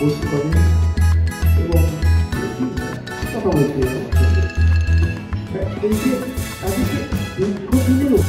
বসতে পারেন এবং কথা বলতে এই যে তাদেরকে দীর্ঘদিনেরও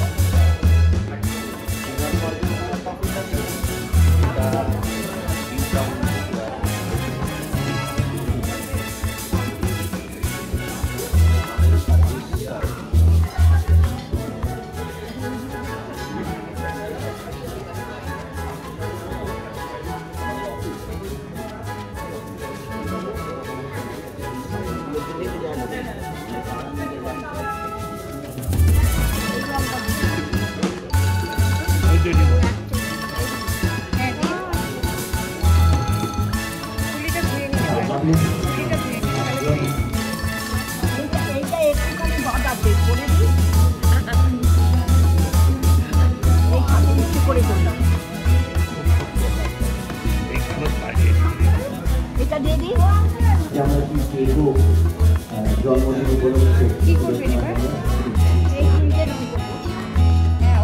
জন্মদিন উপলক্ষে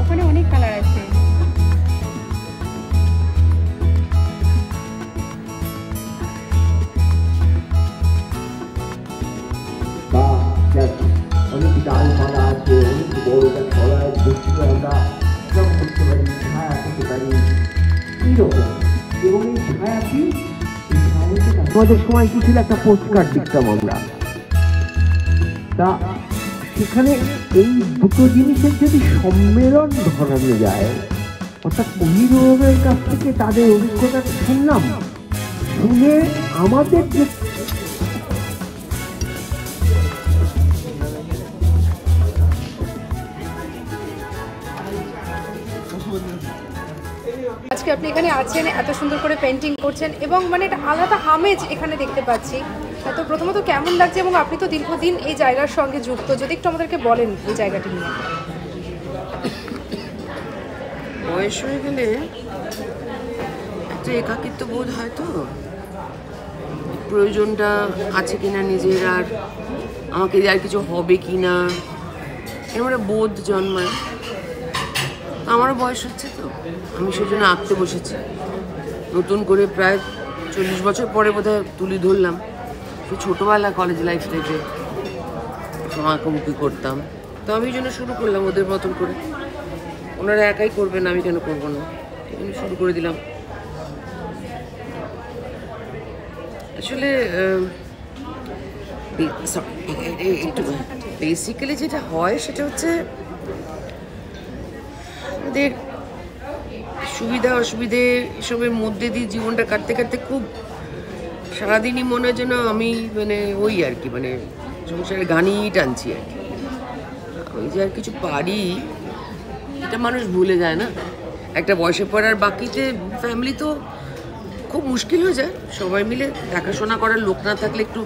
ওখানে অনেক কালার আছে। অনেক ডালপালা আছে, অনেক বড় ছড়ায় বসে আমরা রং করতে পারি, ছায়া করতে পারি এইরকম। এবং এই ছায়াটি আমাদের সময় কি ছিল, একটা পোস্ট কার্ড লিখতাম আমরা। তা সেখানে এই দুটো জিনিসের যদি সম্মেলন ধরানো যায়, অর্থাৎ অভিভাবকের কাছ থেকে তাদের অভিজ্ঞতা শুনলাম, শুনে আমাদের যে আজকে আপনি এখানে আছেন, এত সুন্দর করে পেন্টিং করছেন এবং মানে একটা আলাদা আমেজ এখানে দেখতে পাচ্ছি। তো প্রথমত কেমন লাগছে এবং আপনি তো দীর্ঘদিন এই জায়গার সঙ্গে যুক্ত, যদি একটু আমাদেরকে বলেন এই জায়গাটি নিয়ে। বয়স হয়ে গেলে একটা একাকিত্ব বোধ হয়, তো প্রয়োজনটা আছে কিনা নিজের, আর আমাকে আর কিছু হবে কিনা এরকম একটা বোধ জন্মায়। আমারও বয়স হচ্ছে, তো আমি সেজন্য আঁকতে বসেছি নতুন করে। প্রায় 40 বছর পরে বোধহয় তুলি ধরলাম। সেই ছোটোবেলা কলেজ লাইফ থেকে আঁকামুখি করতাম, তো আমি এই জন্য শুরু করলাম ওদের মতন করে। ওনারা একাই করবেন, আমি কেন করবো না, আমি শুরু করে দিলাম। আসলে একটু বেসিক্যালি যেটা হয় সেটা হচ্ছে আমাদের সুবিধা অসুবিধে এসবের মধ্যে দিয়ে জীবনটা কাটতে কাটতে খুব সারাদিনই মনে হয় যেন আমি মানে ওই আর কি, মানে সংসারের গানই টানছি আর কি। আমি যে আর কিছু পারি এটা মানুষ ভুলে যায় না একটা বয়সের পর। আর বাকিতে ফ্যামিলি তো খুব মুশকিল হয়ে যায়, সবাই মিলে দেখাশোনা করার লোক না থাকলে একটু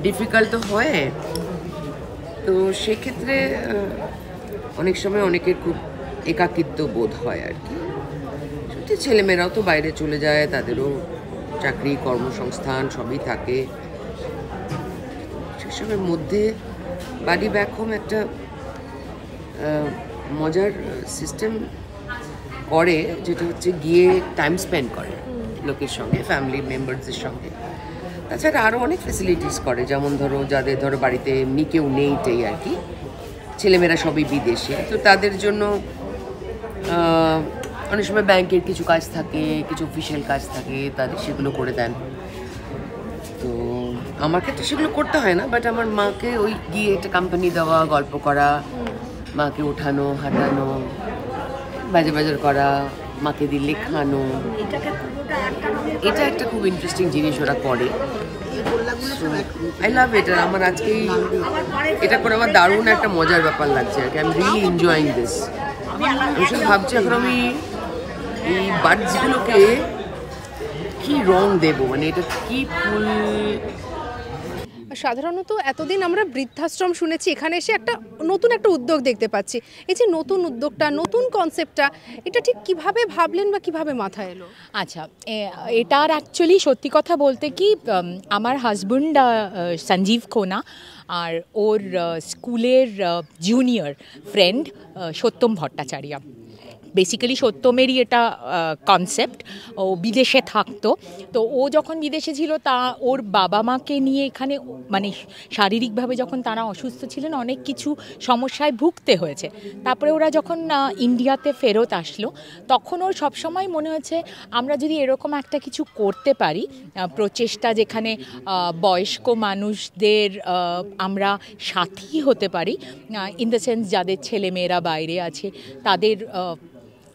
ডিফিকাল্ট তো হয়। তো সেক্ষেত্রে অনেক সময় অনেকের খুব একাকিত্ব বোধ হয় আর কি। সত্যি ছেলেমেয়েরাও তো বাইরে চলে যায়, তাদেরও চাকরি কর্মসংস্থান সবই থাকে। সেসবের মধ্যে বাড়ি ব্যাক হোম একটা মজার সিস্টেম করে, যেটা হচ্ছে গিয়ে টাইম স্পেন্ড করে লোকের সঙ্গে, ফ্যামিলি মেম্বারসদের সঙ্গে। তাছাড়া আরও অনেক ফেসিলিটিস করে, যেমন যাদের বাড়িতে এমনি কেউ নেই টেই আর কি, ছেলেমেয়েরা সবই বিদেশে, তো তাদের জন্য অনেক সময় ব্যাংকের কিছু কাজ থাকে, কিছু অফিসিয়াল কাজ থাকে, তাদের সেগুলো করে দেন। তো আমার ক্ষেত্রে সেগুলো করতে হয় না, বাট আমার মাকে ওই গিয়ে একটা কোম্পানি দেওয়া, গল্প করা, মাকে ওঠানো হাঁটানো, বাজার করা, মাকে দিয়ে লেখানো, এটা একটা খুব ইন্টারেস্টিং জিনিস ওরা করে। আই লাভ ইট। আমার আজকেই এটা করে আমার দারুণ একটা মজার ব্যাপার লাগছে আর কি। I am really enjoying this. আমি শুধু ভাবছি এখন আমি এই বার্ডসগুলোকে কি রং দেবো, মানে এটা কি ফুল। সাধারণত এতদিন আমরা বৃদ্ধাশ্রম শুনেছি, এখানে এসে একটা নতুন একটা উদ্যোগ দেখতে পাচ্ছি। এই যে নতুন উদ্যোগটা, নতুন কনসেপ্টটা, এটা ঠিক কিভাবে ভাবলেন বা কিভাবে মাথায় এলো? আচ্ছা, এটার অ্যাকচুয়ালি সত্যি কথা বলতে কি, আমার হাজব্যান্ড সঞ্জীব খোনা আর ওর স্কুলের জুনিয়র ফ্রেন্ড সত্যম ভট্টাচার্য, বেসিক্যালি সত্যমেরই এটা কনসেপ্ট। ও বিদেশে থাকতো, তো ও যখন বিদেশে ছিল তা ওর বাবা মাকে নিয়ে এখানে মানে শারীরিকভাবে যখন তারা অসুস্থ ছিলেন অনেক কিছু সমস্যায় ভুগতে হয়েছে। তারপরে ওরা যখন ইন্ডিয়াতে ফেরত আসলো তখন ওর সবসময় মনে হয়েছে আমরা যদি এরকম একটা কিছু করতে পারি, প্রচেষ্টা যেখানে বয়স্ক মানুষদের আমরা সাথী হতে পারি, ইন দ্য সেন্স যাদের ছেলেমেয়েরা বাইরে আছে তাদের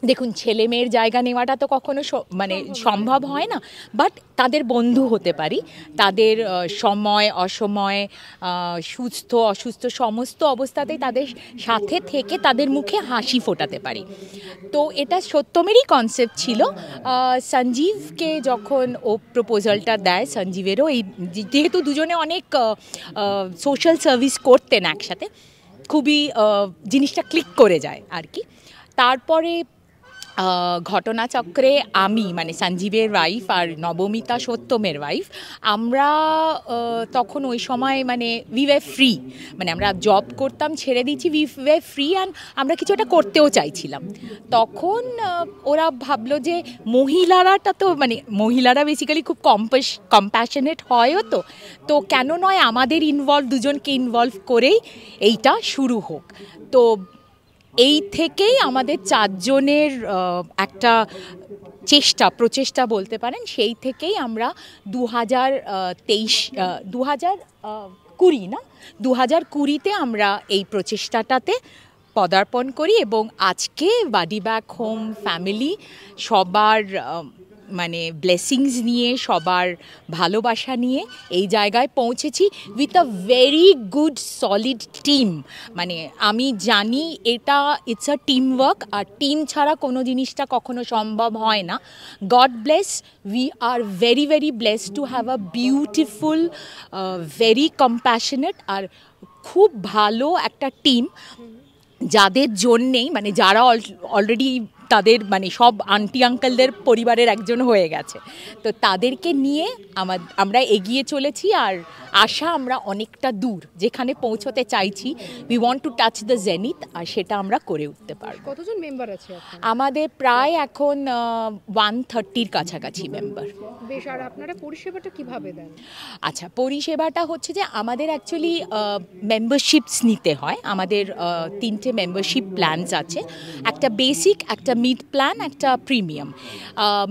দেখুন ছেলে মেয়ের জায়গা নেওয়াটা তো কখনো মানে সম্ভব হয় না, বাট তাদের বন্ধু হতে পারি, তাদের সময় অসময় সুস্থ অসুস্থ সমস্ত অবস্থাতেই তাদের সাথে থেকে তাদের মুখে হাসি ফোটাতে পারি। তো এটা সত্যমেরই কনসেপ্ট ছিল। সঞ্জীবকে যখন ও প্রপোজালটা দেয়, সঞ্জীবেরও এই যেহেতু দুজনে অনেক সোশ্যাল সার্ভিস করতেন একসাথে, খুবই জিনিসটা ক্লিক করে যায় আর কি। তারপরে ঘটনাচক্রে আমি মানে সঞ্জীবের ওয়াইফ আর নবমিতা সত্যমের ওয়াইফ, আমরা তখন ওই সময় মানে উই ওয়ে ফ্রি, মানে আমরা জব করতাম ছেড়ে দিয়েছি, উই ওয়ে ফ্রি অ্যান্ড আমরা কিছু একটা করতেও চাইছিলাম। তখন ওরা ভাবলো যে মহিলারাটা তো মানে মহিলারা বেসিক্যালি খুব কম্প্যাশনেট হয়ও, তো কেন নয় আমাদের দুজনকে ইনভলভ করেই এইটা শুরু হোক। তো এই থেকেই আমাদের চারজনের একটা প্রচেষ্টা বলতে পারেন, সেই থেকেই আমরা 2020-তে আমরা এই প্রচেষ্টাটাতে পদার্পণ করি এবং আজকে বাডি ব্যাক হোম ফ্যামিলি সবার মানে ব্লেসিংস নিয়ে, সবার ভালোবাসা নিয়ে এই জায়গায় পৌঁছেছি with a very good solid team. মানে আমি জানি এটা ইটস আ টিম ওয়ার্ক, আর টিম ছাড়া কোনো জিনিসটা কখনো সম্ভব হয় না। God bless, we are very very blessed to have a beautiful very compassionate আর খুব ভালো একটা টিম, যাদের জন্যেই মানে যারা অলরেডি তাদের মানে সব আন্টি আঙ্কেলদের পরিবারের একজন হয়ে গেছে, তো তাদেরকে নিয়ে আমরা এগিয়ে চলেছি। আর আশা আমরা অনেকটা দূর যেখানে পৌঁছতে চাইছি, we want to touch the zenith, আর সেটা আমরা করে উঠতে পারব। কতজন মেম্বার আছে এখন? আমাদের প্রায় এখন 130-র কাছাকাছি মেম্বার। বেশ। আর আপনারা পরিষেবাটা কিভাবে দেন? আচ্ছা, পরিষেবাটা হচ্ছে যে আমাদের অ্যাকচুয়ালি মেম্বারশিপস নিতে হয়। আমাদের 3টে মেম্বারশিপ প্ল্যানস আছে, একটা বেসিক, একটা মিড প্ল্যান, একটা প্রিমিয়াম।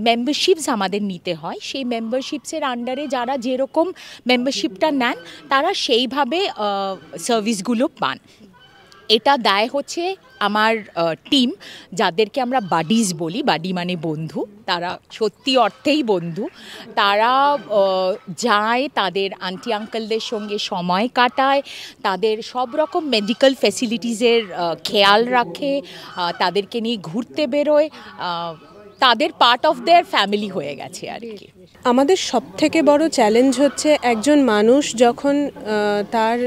মেম্বারশিপস আমাদের নিতে হয়। সেই মেম্বারশিপসের আন্ডারে যারা যেরকম মেম্বারশিপটা নেন তারা সেইভাবে সার্ভিসগুলো পান। এটা দেয় হচ্ছে আমার টিম, যাদেরকে আমরা বাডিজ বলি, বাডি মানে বন্ধু, তারা সত্যি অর্থেই বন্ধু। তারা যায় তাদের আন্টি আঙ্কেলদের সঙ্গে সময় কাটায়, তাদের সব রকম মেডিকেল ফ্যাসিলিটিসের খেয়াল রাখে, তাদেরকে নিয়ে ঘুরতে বেরোয়, তাদের পার্ট অফ দেয়ার ফ্যামিলি হয়ে গেছে আর কি। আমাদের সবথেকে বড় চ্যালেঞ্জ হচ্ছে একজন মানুষ যখন তার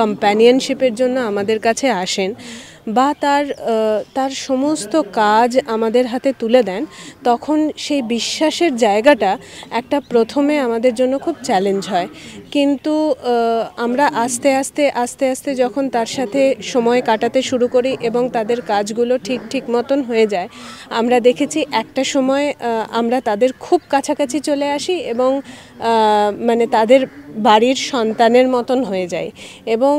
কম্প্যানিয়নশিপের জন্য আমাদের কাছে আসেন বা তার সমস্ত কাজ আমাদের হাতে তুলে দেন, তখন সেই বিশ্বাসের জায়গাটা একটা প্রথমে আমাদের জন্য খুব চ্যালেঞ্জ হয়। কিন্তু আমরা আস্তে আস্তে যখন তার সাথে সময় কাটাতে শুরু করি এবং তাদের কাজগুলো ঠিক মতন হয়ে যায়, আমরা দেখেছি একটা সময় আমরা তাদের খুব কাছাকাছি চলে আসি এবং মানে তাদের বাড়ির সন্তানের মতন হয়ে যায়। এবং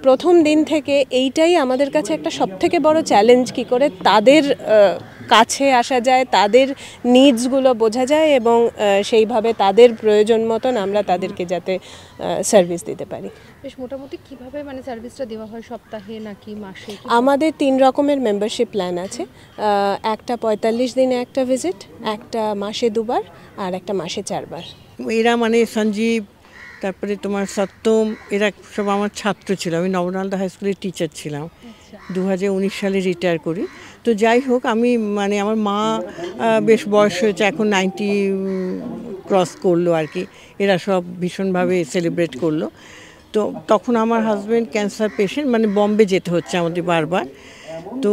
প্রথম দিন থেকে এইটাই আমাদের কাছে একটা সবথেকে বড় চ্যালেঞ্জ, কী করে তাদের কাছে আসা যায়, তাদের নিডসগুলো বোঝা যায় এবং সেইভাবে তাদের প্রয়োজন মতন আমরা তাদেরকে যাতে সার্ভিস দিতে পারি। বেশ। মোটামুটি কিভাবে মানে সার্ভিসটা দেওয়া হয়, সপ্তাহে নাকি মাসে? আমাদের 3 রকমের মেম্বারশিপ প্ল্যান আছে। একটা 45 দিনে একটা ভিজিট, একটা মাসে 2বার, আর একটা মাসে 4বার। এরা মানে সঞ্জীব, তারপরে তোমার সত্যম, এরা সব আমার ছাত্র ছিল। আমি নবনন্দা হাই স্কুলের টিচার ছিলাম, 2019 সালে রিটায়ার করি। তো যাই হোক, আমি মানে আমার মা বেশ বয়স হয়েছে, এখন 90 ক্রস করলো আর কি। এরা সব ভীষণভাবে সেলিব্রেট করলো। তো তখন আমার হাজব্যান্ড ক্যান্সার পেশেন্ট, মানে বম্বে যেতে হচ্ছে আমাদের বারবার। তো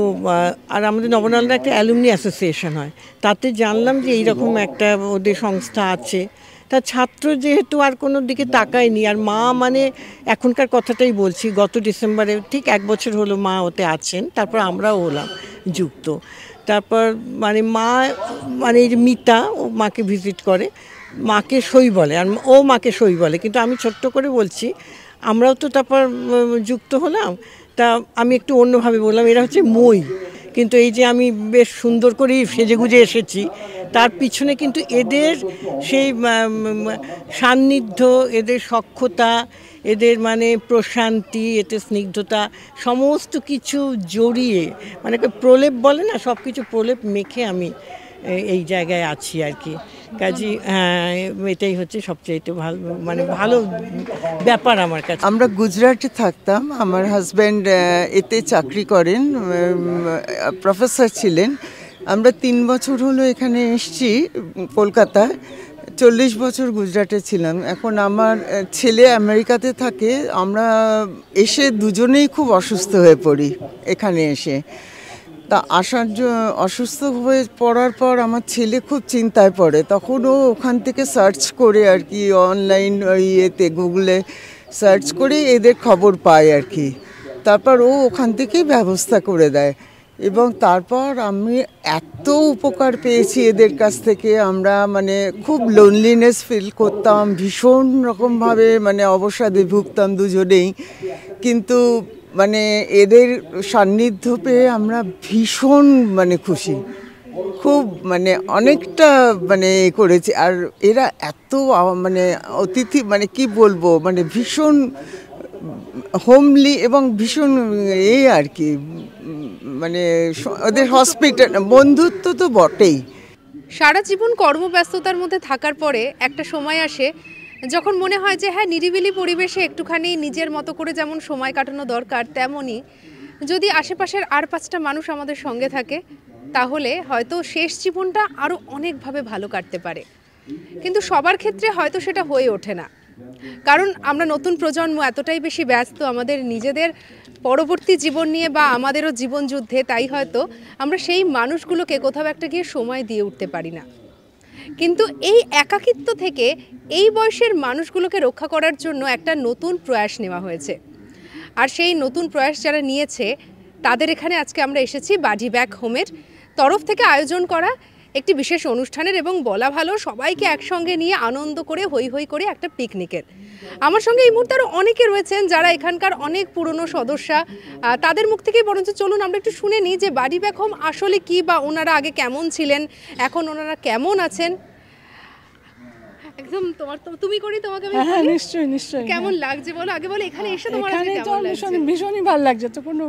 আর আমাদের নবনন্দা একটা অ্যালুমনি অ্যাসোসিয়েশন হয়, তাতে জানলাম যে এইরকম একটা ওদের সংস্থা আছে। তার ছাত্র যেহেতু আর কোনো দিকে তাকায়নি, আর মা মানে এখনকার কথাটাই বলছি, গত ডিসেম্বরে ঠিক 1 বছর হলো মা ওতে আছেন, তারপর আমরাও হলাম যুক্ত। তারপর মানে মা মানে এই যে মিতা ও মাকে ভিজিট করে, মাকে সই বলে আর ও মাকে সই বলে, কিন্তু আমি ছোট্ট করে বলছি আমরাও তো তারপর যুক্ত হলাম, তা আমি একটু অন্যভাবে বললাম এরা হচ্ছে মই। কিন্তু এই যে আমি বেশ সুন্দর করেই সেজেগুজে এসেছি, তার পিছনে কিন্তু এদের সেই সান্নিধ্য, এদের সখ্যতা, এদের মানে প্রশান্তি, এদের স্নিগ্ধতা সমস্ত কিছু জড়িয়ে মানে প্রলেপ বলে না, সব কিছু প্রলেপ মেখে আমি এই জায়গায় আছি আর কি। কাজী হ্যাঁ, এটাই হচ্ছে সবচেয়ে ভালো মানে ভালো ব্যাপার আমার কাছে। আমরা গুজরাটে থাকতাম, আমার হাজব্যান্ড এতে চাকরি করেন, প্রফেসর ছিলেন। আমরা 3 বছর হলো এখানে এসেছি কলকাতায়, 40 বছর গুজরাটে ছিলাম। এখন আমার ছেলে আমেরিকাতে থাকে, আমরা এসে দুজনেই খুব অসুস্থ হয়ে পড়ি এখানে এসে। তা অসুস্থ হয়ে পড়ার পর আমার ছেলে খুব চিন্তায় পড়ে, তখন ও ওখান থেকে সার্চ করে আর কি, অনলাইন ইয়েতে গুগলে সার্চ করে এদের খবর পায় আর কি। তারপর ও ওখান থেকেই ব্যবস্থা করে দেয়, এবং তারপর আমি এত উপকার পেয়েছি এদের কাছ থেকে। আমরা মানে খুব লোনলিনেস ফিল করতাম, ভীষণ রকমভাবে মানে অবসাদে ভুগতাম দুজনেই, কিন্তু মানে এদের সান্নিধ্য পেয়ে আমরা ভীষণ মানে খুশি, খুব মানে অনেকটা মানে করেছি। আর এরা এত মানে অতিথি মানে কি বলবো, মানে ভীষণ হোমলি এবং ভীষণ এই আর কি, মানে ওদের হসপিটাল বন্ধুত্ব তো বটেই। সারা জীবন কর্মব্যস্ততার মধ্যে থাকার পরে একটা সময় আসে যখন মনে হয় যে হ্যাঁ, নিরিবিলি পরিবেশে একটুখানি নিজের মতো করে যেমন সময় কাটানো দরকার, তেমনই যদি আশেপাশের আর 5টা মানুষ আমাদের সঙ্গে থাকে তাহলে হয়তো শেষ জীবনটা আরও অনেকভাবে ভালো কাটতে পারে। কিন্তু সবার ক্ষেত্রে হয়তো সেটা হয়ে ওঠে না, কারণ আমরা নতুন প্রজন্ম এতটাই বেশি ব্যস্ত আমাদের নিজেদের পরবর্তী জীবন নিয়ে বা আমাদেরও জীবন যুদ্ধে, তাই হয়তো আমরা সেই মানুষগুলোকে কোথাও একটা গিয়ে সময় দিয়ে উঠতে পারি না। কিন্তু এই একাকিত্ব থেকে এই বয়সের মানুষগুলোকে রক্ষা করার জন্য একটা নতুন প্রয়াস নেওয়া হয়েছে, আর সেই নতুন প্রয়াস যারা নিয়েছে তাদের এখানে আজকে আমরা এসেছি বাডি ব্যাক হোমের তরফ থেকে আয়োজন করা একটি বিশেষ অনুষ্ঠানের, এবং বলা ভালো সবাইকে একসঙ্গে নিয়ে আনন্দ করে হই হই করে একটা পিকনিকের। আমার সঙ্গে এই মুহূর্তে আরও অনেকে রয়েছেন যারা এখানকার অনেক পুরনো সদস্যা, তাদের মুখ থেকেই বরঞ্চ চলুন আমরা একটু শুনে নিই যে বাডি ব্যাক হোম আসলে কি, বা ওনারা আগে কেমন ছিলেন, এখন ওনারা কেমন আছেন। একদম তুমি করি তোমাকে আমি। হ্যাঁ নিশ্চয়ই নিশ্চয়ই। কেমন লাগছে বলো, আগে বলো এখানে এসে তোমার এখানে তো ভীষণই ভালো লাগছে, তো কোনো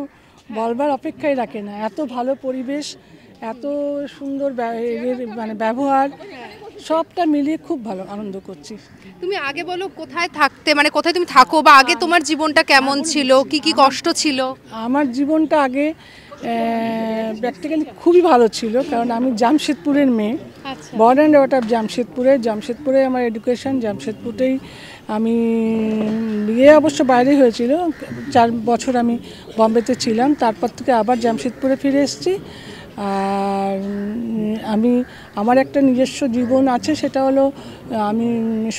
বলবার অপেক্ষাই রাখে না। এত ভালো পরিবেশ, এত সুন্দর মানে ব্যবহার, সবটা মিলিয়ে খুব ভালো আনন্দ করছি। তুমি আগে বলো কোথায় থাকতে, মানে কোথায় তুমি থাকো, বা আগে তোমার জীবনটা কেমন ছিল, কি কি কষ্ট ছিল? আমার জীবনটা আগে প্র্যাকটিক্যালি খুবই ভালো ছিল, কারণ আমি জামশেদপুরের মেয়ে, বর্ন অ্যান্ড ব্রট আপ জামশেদপুরে আমার এডুকেশন জামশেদপুরেই। আমি বিয়ে অবশ্য বাইরে হয়েছিল, 4 বছর আমি বম্বেতে ছিলাম, তারপর থেকে আবার জামশেদপুরে ফিরে এসেছি। আর আমার একটা নিজস্ব জীবন আছে, সেটা হলো আমি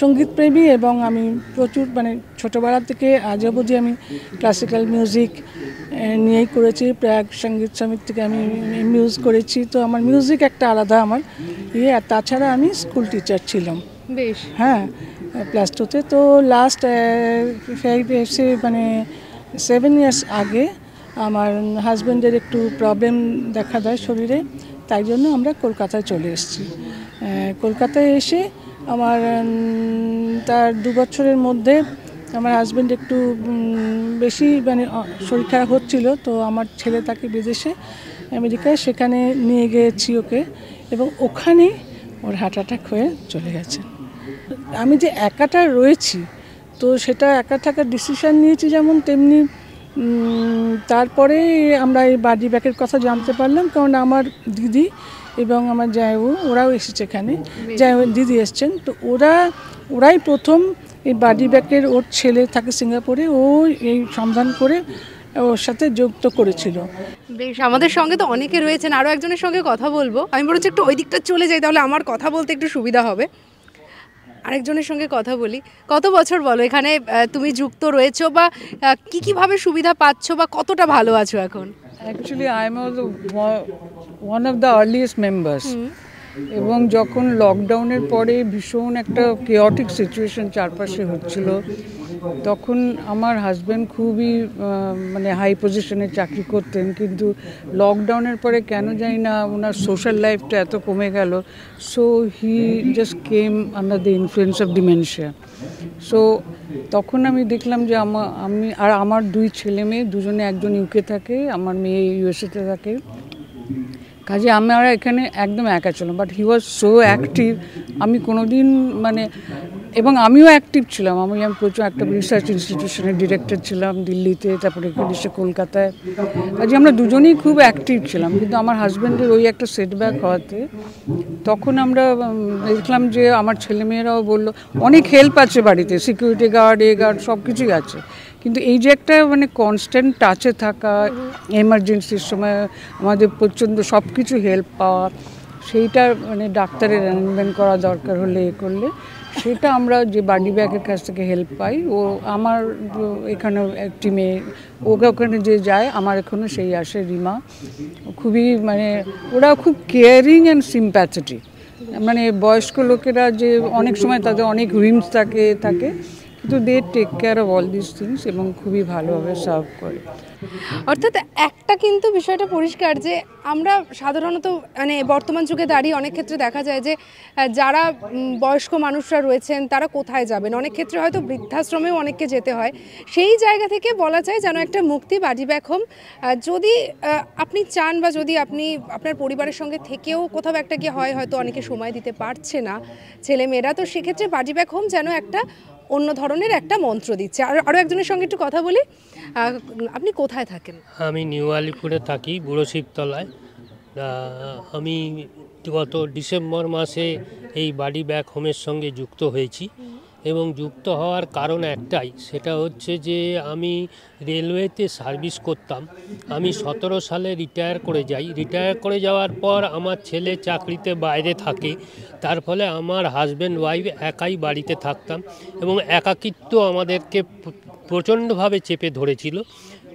সঙ্গীতপ্রেমী, এবং আমি প্রচুর মানে ছোটোবেলা থেকে আজ অবধি আমি ক্লাসিক্যাল মিউজিক নিয়েই করেছি। প্রাগ সঙ্গীত সমিতি থেকে আমি মিউজ করেছি, তো আমার মিউজিক একটা আলাদা আমার আর তাছাড়া আমি স্কুল টিচার ছিলাম বেশ, হ্যাঁ +2-তে। তো লাস্ট মানে 7 ইয়ার্স আগে আমার হাজব্যান্ডের একটু প্রবলেম দেখা দেয় শরীরে, তাই জন্য আমরা কলকাতায় চলে এসেছি। কলকাতায় এসে আমার তার 2 বছরের মধ্যে আমার হাজব্যান্ড একটু বেশি মানে শরীর খারাপ হচ্ছিল, তো আমার ছেলে তাকে বিদেশে আমেরিকায় সেখানে নিয়ে গিয়েছি ওকে, এবং ওখানেই ওর হার্ট অ্যাটাক হয়ে চলে গেছে। আমি যে একাটা রয়েছি, তো সেটা একা থাকার ডিসিশন নিয়েছি যেমন, তেমনি তারপরে আমরা এই বাডি ব্যাকের কথা জানতে পারলাম, কারণ আমার দিদি এবং আমার জায়ু ওরাও এসেছে এখানে, দিদি এসছেন, তো ওরাই প্রথম এই বাডি ব্যাকের, ওর ছেলে থাকে সিঙ্গাপুরে, ও এই সন্ধান করে ওর সাথে যুক্ত করেছিল। বেশ, আমাদের সঙ্গে তো অনেকে রয়েছেন, আরও একজনের সঙ্গে কথা বলবো। আমি বলছি একটু ওই দিকটা চলে যাই, তাহলে আমার কথা বলতে একটু সুবিধা হবে। আরেকজনের সঙ্গে কথা বলি। কত বছর বলো এখানে তুমি যুক্ত রয়েছো, বা কীভাবে সুবিধা পাচ্ছ, বা কতটা ভালো আছো এখন? Actually I am one of the earliest members, এবং যখন লকডাউনের পরে ভীষণ একটা কেওটিক সিচুয়েশন চারপাশে হচ্ছিল, তখন আমার হাজব্যান্ড খুবই মানে হাই পজিশনে চাকরি করতেন, কিন্তু লকডাউনের পরে কেন জানি না ওনার সোশ্যাল লাইফটা এত কমে গেল, so he just came under the influence of dementia. So তখন আমি দেখলাম যে আমি আর আমার 2 ছেলে মেয়ে, দুজনে, একজন ইউকে থাকে, আমার মেয়ে ইউএসএতে থাকে, কাজে আমরা এখানে একদম একা ছিলাম। But he was so active, আমি কোনোদিন মানে, এবং আমিও অ্যাক্টিভ ছিলাম। আমি প্রচুর একটা রিসার্চ ইনস্টিটিউশনের ডিরেক্টর ছিলাম দিল্লিতে, তারপরে এখানে এসে কলকাতায়, কাজে আমরা দুজনেই খুব অ্যাক্টিভ ছিলাম। কিন্তু আমার হাজব্যান্ডের ওই একটা সেটব্যাক হওয়াতে তখন আমরা দেখলাম যে আমার ছেলেমেয়েরাও বললো, অনেক হেল্প আছে বাড়িতে, সিকিউরিটি গার্ড, গার্ড সব কিছুই আছে, কিন্তু এই যে একটা মানে কনস্ট্যান্ট টাচে থাকা, এমার্জেন্সির সময় আমাদের প্রচণ্ড সব কিছু হেল্প পাওয়া, সেইটা মানে ডাক্তারের অ্যারেঞ্জমেন্ট করা দরকার হলে করলে, সেটা আমরা যে বাডি ব্যাগের কাছ থেকে হেল্প পাই। ও আমার এখানে একটি মেয়ে, ওখানে যে যায়, আমার এখনও সেই আসে, রিমা, খুবই মানে ওরা খুব কেয়ারিং অ্যান্ড সিম্প্যাথেটিক। মানে বয়স্ক লোকেরা যে অনেক সময় তাদের অনেক হুইমস থাকে, কিন্তু they take care of all this things এবং খুবই ভালোভাবে সার্ভ করে। অর্থাৎ একটা কিন্তু বিষয়টা পরিষ্কার যে আমরা সাধারণত মানে বর্তমান যুগে দাঁড়িয়ে অনেক ক্ষেত্রে দেখা যায় যে যারা বয়স্ক মানুষরা রয়েছেন তারা কোথায় যাবেন, অনেক ক্ষেত্রে হয়তো বৃদ্ধাশ্রমেও অনেককে যেতে হয়। সেই জায়গা থেকে বলা যায় যেন একটা মুক্তি বাডি ব্যাক হোম। যদি আপনি চান বা যদি আপনি আপনার পরিবারের সঙ্গে থেকেও কোথাও একটা গিয়ে হয়তো অনেকে সময় দিতে পারছে না ছেলেমেয়েরা, তো সেক্ষেত্রে বাডি ব্যাক হোম যেন একটা অন্য ধরনের একটা মন্ত্র দিচ্ছে। আরও একজনের সঙ্গে একটু কথা বলি, আপনি কোথায় থাকেন? আমি নিউ আলিপুরে থাকি, বুড়ো শিবতলায়। আমি গত ডিসেম্বর মাসে এই বাডি ব্যাক হোমের সঙ্গে যুক্ত হয়েছি, এবং যুক্ত হওয়ার কারণ একটাই, সেটা হচ্ছে যে আমি রেলওয়েতে সার্ভিস করতাম। আমি 17 সালে রিটায়ার করে যাই। রিটায়ার করে যাওয়ার পর আমার ছেলে চাকরিতে বাইরে থাকে, তার ফলে আমার হাজব্যান্ড ওয়াইফ একাই বাড়িতে থাকতাম, এবং একাকিত্ব আমাদেরকে প্রচণ্ডভাবে চেপে ধরেছিল,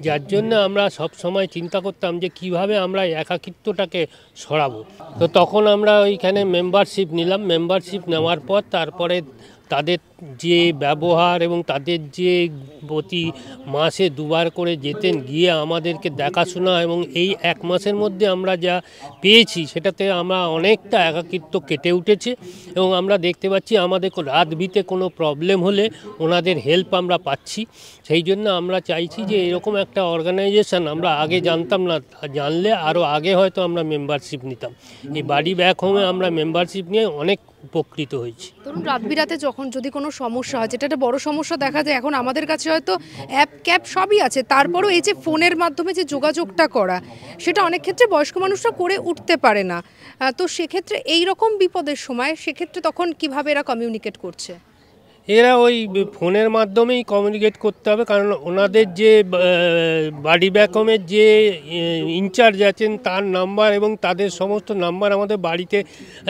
যার জন্য আমরা সব সময় চিন্তা করতাম যে কিভাবে আমরা একাকিত্বটাকে সরাবো। তো তখন আমরা ওইখানে মেম্বারশিপ নিলাম। মেম্বারশিপ নেওয়ার পর তারপরে তাদের যে ব্যবহার এবং তাদের যে প্রতি মাসে 2 বার করে যেতেন, গিয়ে আমাদেরকে দেখাশোনা, এবং এই 1 মাসের মধ্যে আমরা যা পেয়েছি সেটাতে আমরা অনেকটা একাকিত্ব কেটে উঠেছে, এবং আমরা দেখতে পাচ্ছি আমাদের রাত বিতে কোনো প্রবলেম হলে ওনাদের হেল্প আমরা পাচ্ছি। সেই জন্য আমরা চাইছি যে এরকম একটা অর্গানাইজেশন আমরা আগে জানতাম না, জানলে আরও আগে হয়তো আমরা মেম্বারশিপ নিতাম। এই বাডি ব্যাক হোমে আমরা মেম্বারশিপ নিয়ে অনেক উপকৃত হয়েছি। ধরুন রাত বিরাতে যখন যদি কোনো সমস্যা হয়, যেটা একটা বড় সমস্যা দেখা যায়, এখন আমাদের কাছে হয়তো অ্যাপ ক্যাপ সবই আছে, তারপরেও এই যে ফোনের মাধ্যমে যে যোগাযোগটা করা, সেটা অনেক ক্ষেত্রে বয়স্ক মানুষরা করে উঠতে পারে না। তো সেক্ষেত্রে এই রকম বিপদের সময় সেক্ষেত্রে তখন কিভাবে এরা কমিউনিকেট করছে? এরা ওই ফোনের মাধ্যমেই কমিউনিকেট করতে হবে, কারণ ওনাদের যে বাডি ব্যাক হোমের যে ইনচার্জ আছেন তার নাম্বার এবং তাদের সমস্ত নাম্বার আমাদের বাড়িতে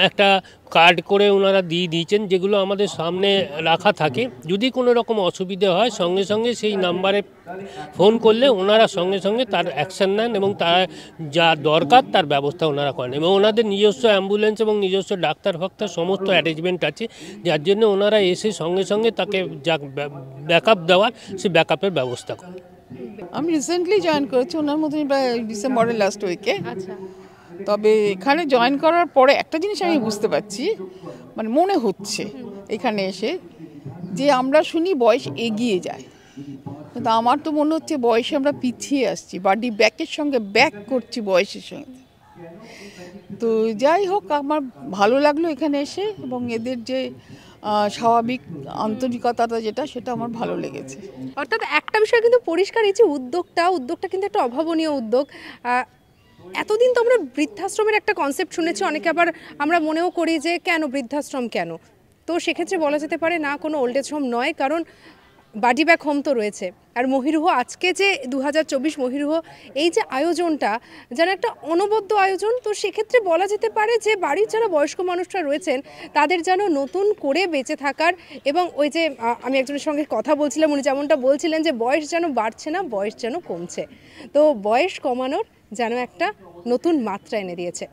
একটা কার্ড করে ওনারা দিয়ে দিয়েছেন, যেগুলো আমাদের সামনে রাখা থাকে। যদি কোনো রকম অসুবিধে হয় সঙ্গে সঙ্গে সেই নাম্বারে ফোন করলে ওনারা সঙ্গে সঙ্গে তার অ্যাকশান নেন, এবং তার যা দরকার তার ব্যবস্থা ওনারা করেন, এবং ওনাদের নিজস্ব অ্যাম্বুলেন্স এবং নিজস্ব ডাক্তার ফাক্তার সমস্ত অ্যারেঞ্জমেন্ট আছে, যার জন্য ওনারা এসে সঙ্গে সঙ্গে তাকে যা ব্যাকআপ দেওয়ার সে ব্যাকআপের ব্যবস্থা করেন। আমি রিসেন্টলি জয়েন করেছি ওনার মধ্যে, প্রায় ডিসেম্বরের লাস্ট উইকে। আচ্ছা, তবে এখানে জয়েন করার পরে একটা জিনিস আমি বুঝতে পারছি, মানে মনে হচ্ছে এখানে এসে যে আমরা শুনি বয়স এগিয়ে যায়, কিন্তু আমার তো মনে হচ্ছে বয়সে আমরা পিছিয়ে আসছি, বাডি ব্যাকের সঙ্গে ব্যাক করছি বয়সের সঙ্গে। তো যাই হোক, আমার ভালো লাগলো এখানে এসে, এবং এদের যে স্বাভাবিক আন্তরিকতাটা যেটা, সেটা আমার ভালো লেগেছে। অর্থাৎ একটা বিষয় কিন্তু পরিষ্কার, এই যে উদ্যোগটা কিন্তু একটা অভাবনীয় উদ্যোগ। এতদিন তো আমরা বৃদ্ধাশ্রমের একটা কনসেপ্ট শুনেছি, অনেকে আবার আমরা মনেও করি যে কেন বৃদ্ধাশ্রম কেন, তো সেক্ষেত্রে বলা যেতে পারে না, কোনো ওল্ড এজ হোম নয়, কারণ বাডি ব্যাক হোম তো রয়েছে। আর মহিরুহ আজকে যে 2024 মহিরুহ এই যে আয়োজনটা যেন একটা অনবদ্য আয়োজন, তো সেক্ষেত্রে বলা যেতে পারে যে বাড়ির যারা বয়স্ক মানুষরা রয়েছেন তাদের যেন নতুন করে বেঁচে থাকার, এবং ওই যে আমি একজনের সঙ্গে কথা বলছিলাম, উনি যেমনটা বলছিলেন যে বয়স যেন বাড়ছে না, বয়স যেন কমছে, তো বয়স কমানোর যেন একটা নতুন মাত্রা এনে দিয়েছে।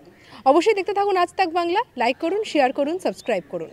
অবশ্যই দেখতে থাকুন আজ তাক বাংলা, লাইক করুন, শেয়ার করুন, সাবস্ক্রাইব করুন।